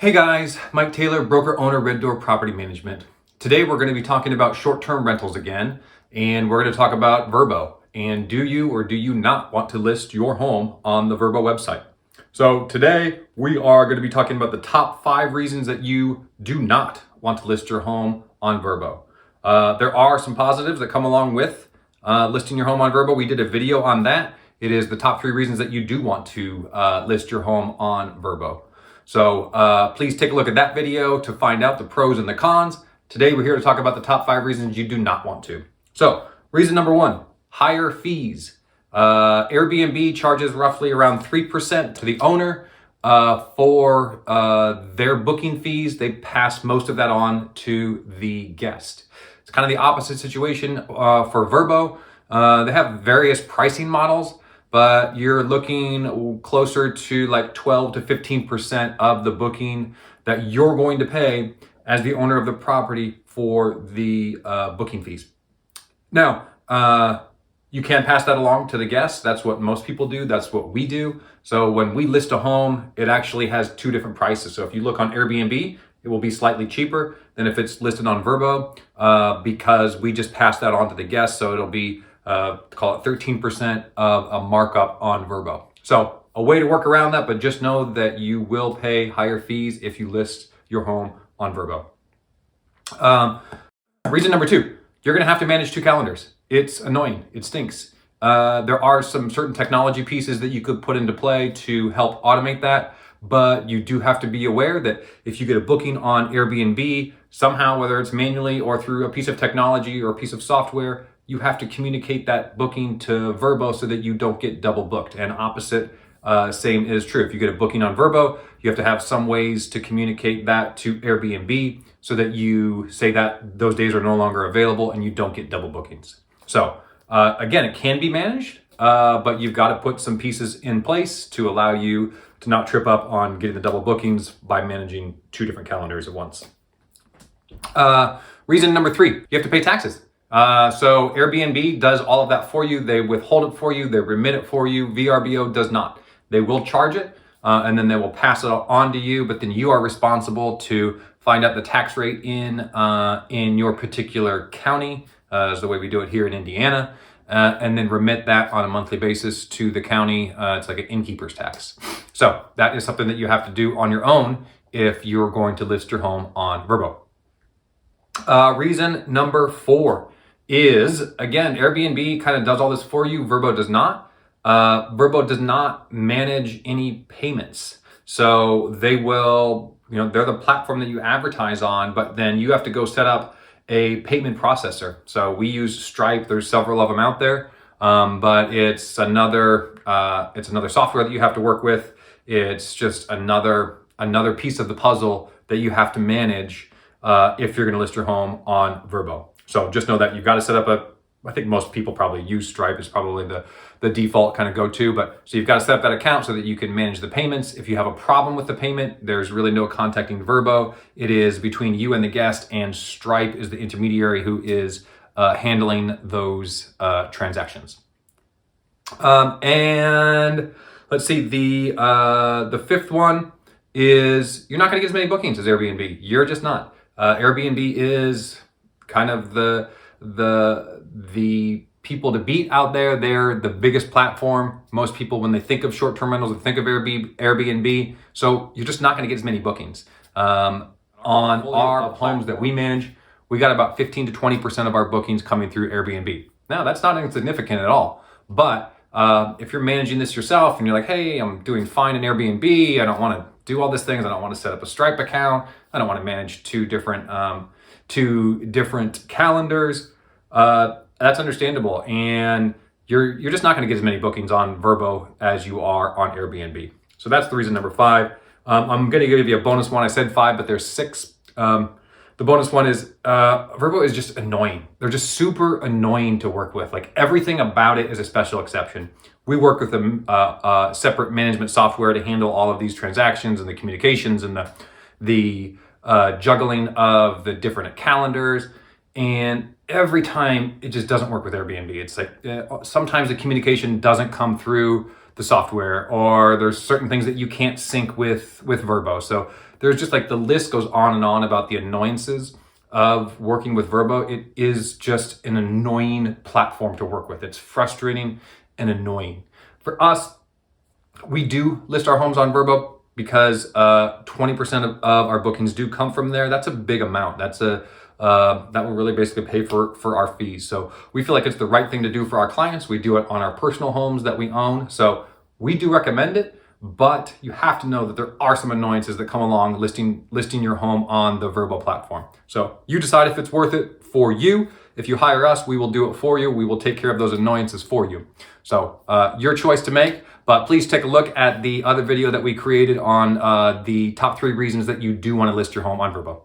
Hey guys, Mike Taylor, broker owner, Red Door Property Management. Today we're going to be talking about short-term rentals again, and we're going to talk about VRBO. And do you or do you not want to list your home on the VRBO website? So today we are going to be talking about the top 5 reasons that you do not want to list your home on VRBO. There are some positives that come along with listing your home on VRBO. We did a video on that. It is the top 3 reasons that you do want to list your home on VRBO. So please take a look at that video to find out the pros and the cons. Today we're here to talk about the top 5 reasons you do not want to. So reason number 1, higher fees. Airbnb charges roughly around 3% to the owner for their booking fees. They pass most of that on to the guest. It's kind of the opposite situation for VRBO. They have various pricing models, but you're looking closer to like 12 to 15% of the booking that you're going to pay as the owner of the property for the booking fees. Now, you can pass that along to the guests. That's what most people do. That's what we do. So when we list a home, it actually has 2 different prices. So if you look on Airbnb, it will be slightly cheaper than if it's listed on VRBO because we just pass that on to the guests. So it'll be call it 13% of a markup on VRBO. So a way to work around that, but just know that you will pay higher fees if you list your home on VRBO. Reason number 2, you're gonna have to manage 2 calendars. It's annoying, it stinks. There are some certain technology pieces that you could put into play to help automate that, but you do have to be aware that if you get a booking on Airbnb, somehow, whether it's manually or through a piece of technology or a piece of software, you have to communicate that booking to VRBO so that you don't get double booked. And opposite, same is true. If you get a booking on VRBO, you have to have some ways to communicate that to Airbnb so that you say that those days are no longer available and you don't get double bookings. So again, it can be managed, but you've got to put some pieces in place to allow you to not trip up on getting the double bookings by managing 2 different calendars at once. Reason number 3, you have to pay taxes. So Airbnb does all of that for you. They withhold it for you. They remit it for you. VRBO does not. They will charge it and then they will pass it on to you, but then you are responsible to find out the tax rate in your particular county, is the way we do it here in Indiana, and then remit that on a monthly basis to the county. It's like an innkeeper's tax. So that is something that you have to do on your own if you're going to list your home on VRBO. Reason number 4 is, again, Airbnb kind of does all this for you. VRBO does not. VRBO does not manage any payments. So they will, they're the platform that you advertise on, but then you have to go set up a payment processor. So we use Stripe. There's several of them out there, but it's another software that you have to work with. It's just another piece of the puzzle that you have to manage if you're going to list your home on VRBO. So just know that you've got to set up I think most people probably use Stripe. It's probably the default kind of go-to, but so you've got to set up that account so that you can manage the payments. If you have a problem with the payment, there's really no contacting VRBO. It is between you and the guest, and Stripe is the intermediary who is handling those transactions. And let's see, the 5th one is you're not going to get as many bookings as Airbnb. You're just not. Airbnb is kind of the people to beat out there. They're the biggest platform. Most people, when they think of short-term rentals, they think of Airbnb. So you're just not going to get as many bookings. On our homes that we manage, we got about 15 to 20% of our bookings coming through Airbnb. Now, that's not insignificant at all. But if you're managing this yourself and you're like, hey, I'm doing fine in Airbnb, I don't want to do all these things, I don't want to set up a Stripe account, I don't want to manage 2 different calendars, that's understandable, and you're just not going to get as many bookings on VRBO as you are on Airbnb. So that's the reason number 5. I'm going to give you a bonus one. I said 5, but there's 6. The bonus one is VRBO is just annoying. They're just super annoying to work with. Like, everything about it is a special exception. We work with a separate management software to handle all of these transactions and the communications and the juggling of the different calendars. And every time it just doesn't work with Airbnb. It's like sometimes the communication doesn't come through the software, or there's certain things that you can't sync with VRBO. So there's just like the list goes on and on about the annoyances of working with VRBO. It is just an annoying platform to work with. It's frustrating and annoying. For us, we do list our homes on VRBO because 20% of our bookings do come from there. That's a big amount. That's that will really basically pay for our fees. So we feel like it's the right thing to do for our clients. We do it on our personal homes that we own. So we do recommend it, but you have to know that there are some annoyances that come along listing your home on the VRBO platform. So you decide if it's worth it for you. If you hire us, we will do it for you. We will take care of those annoyances for you. So your choice to make, but please take a look at the other video that we created on the top 3 reasons that you do want to list your home on VRBO.